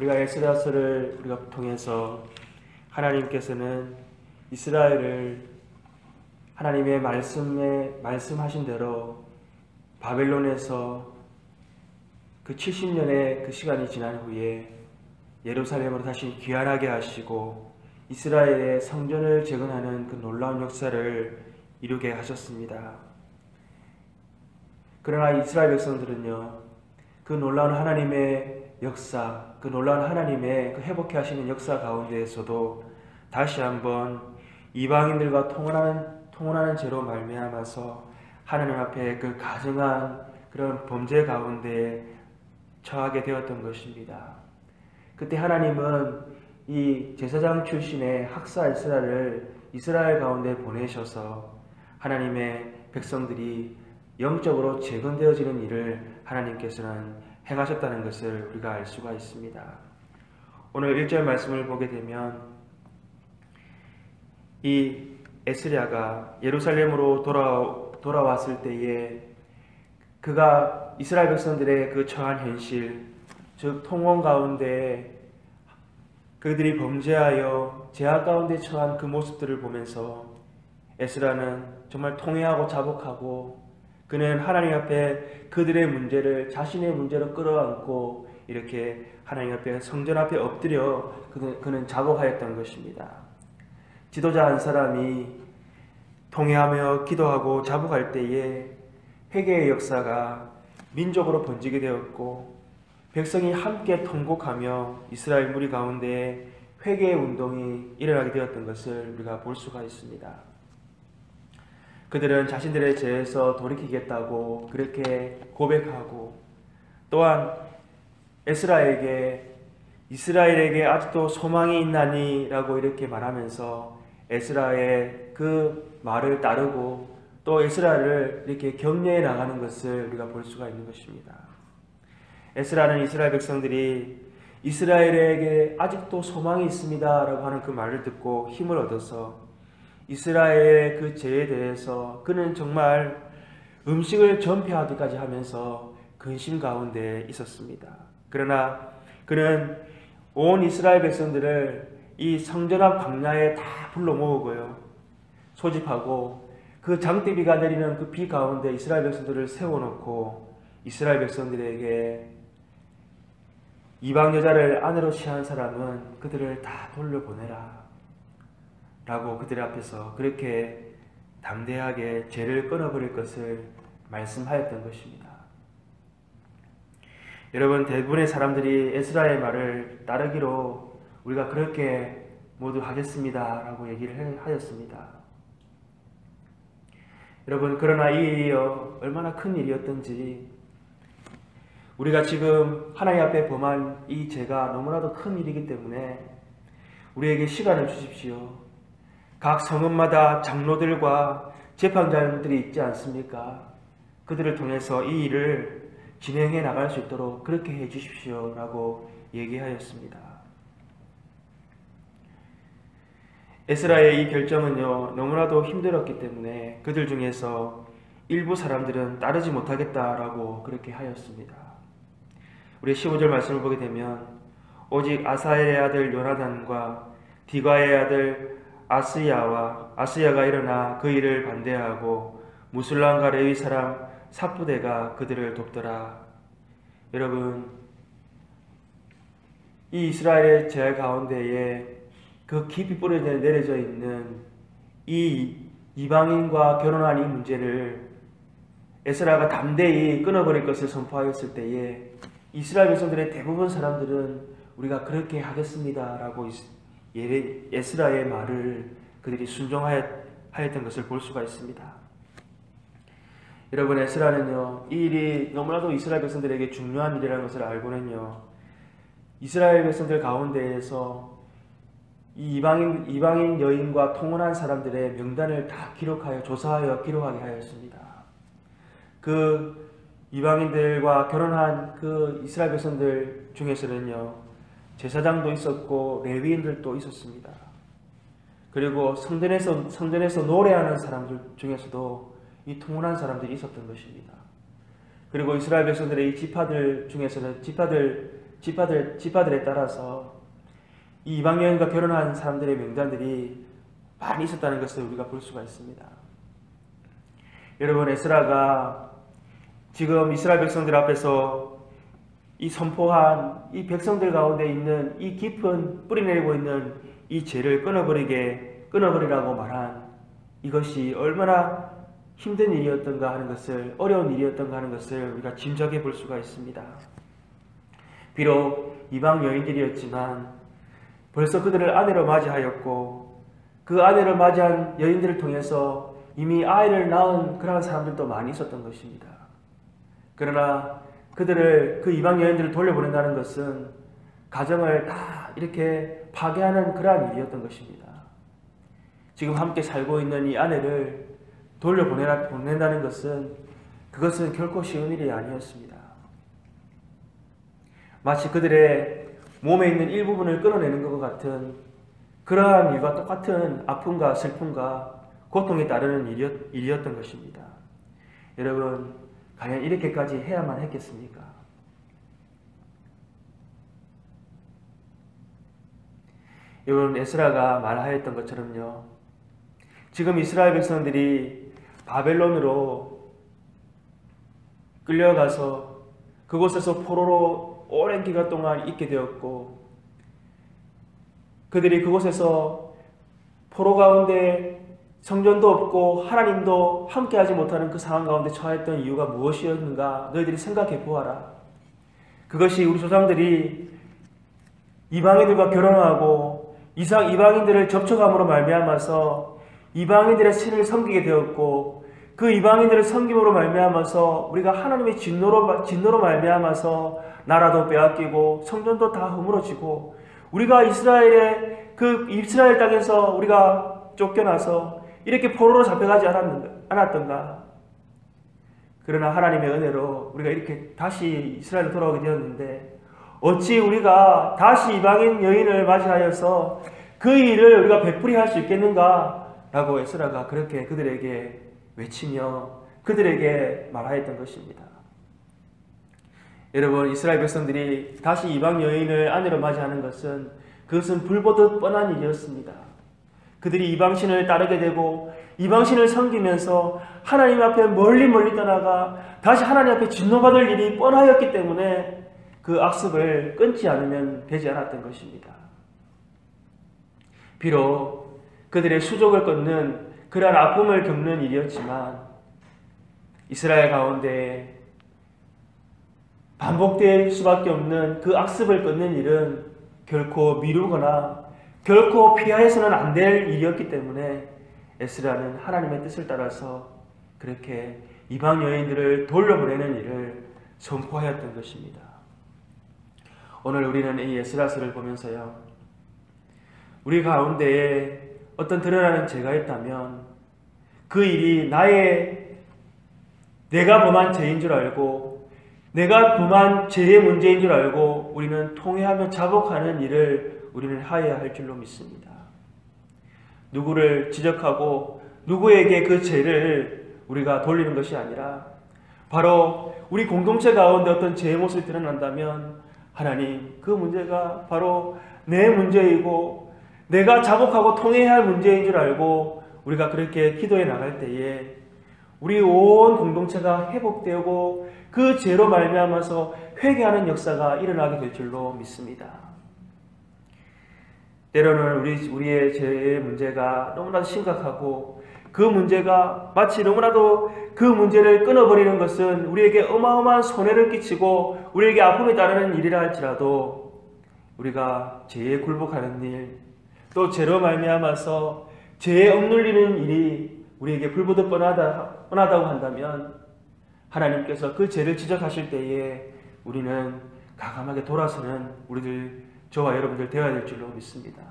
우리가 에스라서를 우리가 통해서 하나님께서는 이스라엘을 하나님의 말씀하신 대로 바벨론에서 그 70년의 그 시간이 지난 후에 예루살렘으로 다시 귀환하게 하시고 이스라엘의 성전을 재건하는 그 놀라운 역사를 이루게 하셨습니다. 그러나 이스라엘 백성들은요, 그 놀라운 하나님의 역사, 그 놀라운 하나님의 그 회복해 하시는 역사 가운데에서도 다시 한번 이방인들과 통혼하는 죄로 말미암아서 하나님 앞에 그 가증한 그런 범죄 가운데 처하게 되었던 것입니다. 그때 하나님은 이 제사장 출신의 학사 에스라를 이스라엘 가운데 보내셔서 하나님의 백성들이 영적으로 재건되어지는 일을 하나님께서는 행하셨다는 것을 우리가 알 수가 있습니다. 오늘 1절 말씀을 보게 되면 이 에스랴가 예루살렘으로 돌아왔을 때에 그가 이스라엘 백성들의 그 처한 현실, 즉 통혼 가운데 그들이 범죄하여 죄악 가운데 처한 그 모습들을 보면서 에스라는 정말 통회하고 자복하고 그는 하나님 앞에 그들의 문제를 자신의 문제로 끌어안고 이렇게 하나님 앞에 성전 앞에 엎드려 그는 자복하였던 것입니다. 지도자 한 사람이 통회하며 기도하고 자복할 때에 회개의 역사가 민족으로 번지게 되었고 백성이 함께 통곡하며 이스라엘 무리 가운데 회개의 운동이 일어나게 되었던 것을 우리가 볼 수가 있습니다. 그들은 자신들의 죄에서 돌이키겠다고 그렇게 고백하고 또한 이스라엘에게 아직도 소망이 있나니 라고 이렇게 말하면서 에스라의 그 말을 따르고 또 에스라를 이렇게 격려해 나가는 것을 우리가 볼 수가 있는 것입니다. 에스라는 이스라엘 백성들이 이스라엘에게 아직도 소망이 있습니다 라고 하는 그 말을 듣고 힘을 얻어서 이스라엘의 그 죄에 대해서 그는 정말 음식을 전폐하기까지 하면서 근심 가운데 있었습니다. 그러나 그는 온 이스라엘 백성들을 이 성전 앞 광야에 다 불러 모으고요, 소집하고 그 장대비가 내리는 그 비 가운데 이스라엘 백성들을 세워놓고 이스라엘 백성들에게 이방 여자를 아내로 취한 사람은 그들을 다 돌려보내라 라고 그들 앞에서 그렇게 담대하게 죄를 끊어버릴 것을 말씀하였던 것입니다. 여러분, 대부분의 사람들이 에스라의 말을 따르기로 우리가 그렇게 모두 하겠습니다 라고 얘기를 하였습니다. 여러분, 그러나 이 일이 얼마나 큰 일이었던지, 우리가 지금 하나님 앞에 범한 이 죄가 너무나도 큰 일이기 때문에 우리에게 시간을 주십시오. 각 성읍마다 장로들과 재판장들이 있지 않습니까? 그들을 통해서 이 일을 진행해 나갈 수 있도록 그렇게 해 주십시오 라고 얘기하였습니다. 에스라의 이 결정은요, 너무나도 힘들었기 때문에 그들 중에서 일부 사람들은 따르지 못하겠다라고 그렇게 하였습니다. 우리 15절 말씀을 보게 되면 오직 아사엘의 아들 요나단과 디과의 아들 아스야가 일어나 그 일을 반대하고 무술람과 레위 사람 삽부대가 그들을 돕더라. 여러분, 이 이스라엘의 죄 가운데에 그 깊이 뿌려져 내려져 있는 이 이방인과 결혼한 이 문제를 에스라가 담대히 끊어버릴 것을 선포하였을 때에 이스라엘 백성들의 대부분 사람들은 우리가 그렇게 하겠습니다 라고 에스라의 말을 그들이 순종하였던 것을 볼 수가 있습니다. 여러분, 에스라는요, 이 일이 너무나도 이스라엘 백성들에게 중요한 일이라는 것을 알고는요, 이스라엘 백성들 가운데에서 이 이방인 여인과 통혼한 사람들의 명단을 다 조사하여 기록하게 하였습니다. 그 이방인들과 결혼한 그 이스라엘 백성들 중에서는요, 제사장도 있었고 레위인들도 있었습니다. 그리고 성전에서 노래하는 사람들 중에서도 이 통혼한 사람들이 있었던 것입니다. 그리고 이스라엘 백성들의 이 지파들 중에서는 지파들 지파들에 따라서 이 이방 여인과 결혼한 사람들의 명단들이 많이 있었다는 것을 우리가 볼 수가 있습니다. 여러분, 에스라가 지금 이스라엘 백성들 앞에서 이 선포한 이 백성들 가운데 있는 이 깊은 뿌리내리고 있는 이 죄를 끊어버리라고 말한 이것이 얼마나 힘든 일이었던가 하는 것을, 어려운 일이었던가 하는 것을 우리가 짐작해 볼 수가 있습니다. 비록 이방 여인들이었지만 벌써 그들을 아내로 맞이하였고, 그 아내를 맞이한 여인들을 통해서 이미 아이를 낳은 그러한 사람들도 많이 있었던 것입니다. 그러나 그들을, 그 이방 여인들을 돌려보낸다는 것은 가정을 다 이렇게 파괴하는 그러한 일이었던 것입니다. 지금 함께 살고 있는 이 아내를 돌려보낸다는 것은, 그것은 결코 쉬운 일이 아니었습니다. 마치 그들의 몸에 있는 일부분을 끊어내는 것과 같은 그러한 일과 똑같은 아픔과 슬픔과 고통이 따르는 일이었던 것입니다. 여러분, 과연 이렇게까지 해야만 했겠습니까? 여러분, 에스라가 말하였던 것처럼요, 지금 이스라엘 백성들이 바벨론으로 끌려가서 그곳에서 포로로 오랜 기간 동안 있게 되었고, 그들이 그곳에서 포로 가운데 성전도 없고 하나님도 함께하지 못하는 그 상황 가운데 처했던 이유가 무엇이었는가 너희들이 생각해 보아라. 그것이 우리 조상들이 이방인들과 결혼하고 이방인들을 접촉함으로 말미암아서 이방인들의 신을 섬기게 되었고, 그 이방인들을 섬김으로 말미암아서 우리가 하나님의 진노로 말미암아서 나라도 빼앗기고 성전도 다 허물어지고, 우리가 이스라엘 땅에서 우리가 쫓겨나서 이렇게 포로로 잡혀가지 않았던가. 그러나 하나님의 은혜로 우리가 이렇게 다시 이스라엘로 돌아오게 되었는데, 어찌 우리가 다시 이방인 여인을 맞이하여서 그 일을 우리가 베풀이 할 수 있겠는가? 라고 에스라가 그렇게 그들에게 외치며 그들에게 말하였던 것입니다. 여러분, 이스라엘 백성들이 다시 이방 여인을 아내로 맞이하는 것은, 그것은 불보듯 뻔한 일이었습니다. 그들이 이방신을 따르게 되고 이방신을 섬기면서 하나님 앞에 멀리 떠나가 다시 하나님 앞에 진노받을 일이 뻔하였기 때문에 그 악습을 끊지 않으면 되지 않았던 것입니다. 비록 그들의 수족을 끊는 그러한 아픔을 겪는 일이었지만, 이스라엘 가운데 반복될 수밖에 없는 그 악습을 끊는 일은 결코 미루거나 결코 피하여서는 안 될 일이었기 때문에 에스라는 하나님의 뜻을 따라서 그렇게 이방 여인들을 돌려보내는 일을 선포하였던 것입니다. 오늘 우리는 이 에스라서를 보면서요, 우리 가운데에 어떤 드러나는 죄가 있다면 그 일이 내가 범한 죄인 줄 알고, 내가 범한 죄의 문제인 줄 알고 우리는 통회하며 자복하는 일을 우리는 하여야 할 줄로 믿습니다. 누구를 지적하고 누구에게 그 죄를 우리가 돌리는 것이 아니라, 바로 우리 공동체 가운데 어떤 죄의 모습이 드러난다면 하나님, 그 문제가 바로 내 문제이고 내가 자복하고 통해야 할 문제인 줄 알고 우리가 그렇게 기도해 나갈 때에 우리 온 공동체가 회복되고 그 죄로 말미암아서 회개하는 역사가 일어나게 될 줄로 믿습니다. 때로는 우리의 죄의 문제가 너무나도 심각하고, 그 문제가 마치 너무나도 그 문제를 끊어버리는 것은 우리에게 어마어마한 손해를 끼치고 우리에게 아픔이 따르는 일이라 할지라도, 우리가 죄에 굴복하는 일, 또 죄로 말미암아서 죄에 억눌리는 일이 우리에게 불보듯 뻔하다고 한다면, 하나님께서 그 죄를 지적하실 때에 우리는 과감하게 돌아서는 저와 여러분들 되어야 될 줄로 믿습니다.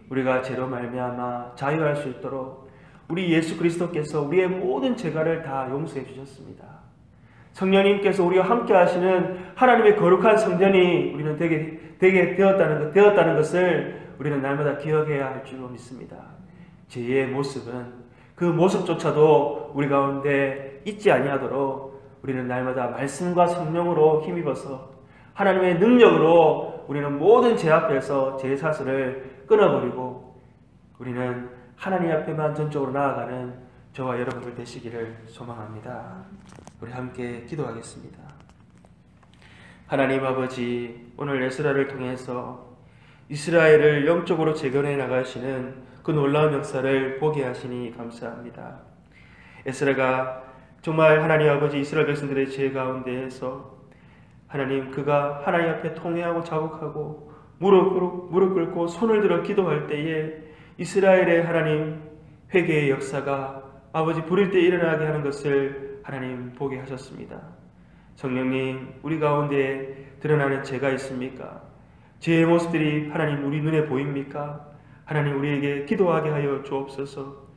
우리가 죄로 말미암아 자유할 수 있도록 우리 예수 그리스도께서 우리의 모든 죄가를 다 용서해 주셨습니다. 성령님께서 우리와 함께 하시는 하나님의 거룩한 성전이 우리는 되게 되었다는 것을 우리는 날마다 기억해야 할 줄로 믿습니다. 죄의 모습은 그 모습조차도 우리 가운데 잊지 아니하도록 우리는 날마다 말씀과 성령으로 힘입어서 하나님의 능력으로 우리는 모든 죄 앞에서 죄 사슬을 끊어버리고 우리는 하나님 앞에만 전적으로 나아가는 저와 여러분들 되시기를 소망합니다. 우리 함께 기도하겠습니다. 하나님 아버지, 오늘 에스라를 통해서 이스라엘을 영적으로 재건해 나가시는 그 놀라운 역사를 보게 하시니 감사합니다. 에스라가 정말 하나님 아버지 이스라엘 백성들의 죄 가운데에서 하나님 그가 하나님 앞에 통회하고 자복하고 무릎 꿇고 손을 들어 기도할 때에 이스라엘의 하나님 회개의 역사가 아버지 부릴 때 일어나게 하는 것을 하나님 보게 하셨습니다. 성령님, 우리 가운데 드러나는 죄가 있습니까? 죄의 모습들이 하나님 우리 눈에 보입니까? 하나님 우리에게 기도하게 하여 주옵소서.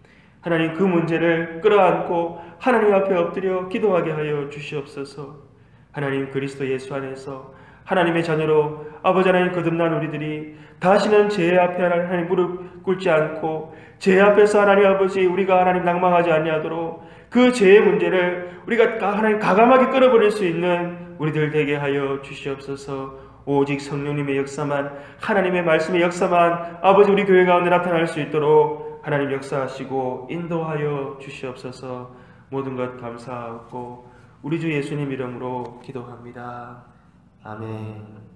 하나님 그 문제를 끌어안고 하나님 앞에 엎드려 기도하게 하여 주시옵소서. 하나님 그리스도 예수 안에서 하나님의 자녀로 아버지 하나님 거듭난 우리들이 다시는 죄 앞에 하나님 무릎 꿇지 않고 죄 앞에서 하나님 아버지 우리가 하나님 낭망하지 아니하도록 그 죄의 문제를 우리가 하나님 가감하게 끌어버릴 수 있는 우리들 되게 하여 주시옵소서. 오직 성령님의 역사만, 하나님의 말씀의 역사만 아버지 우리 교회 가운데 나타날 수 있도록 하나님 역사하시고 인도하여 주시옵소서. 모든 것 감사하고 우리 주 예수님 이름으로 기도합니다. 아멘.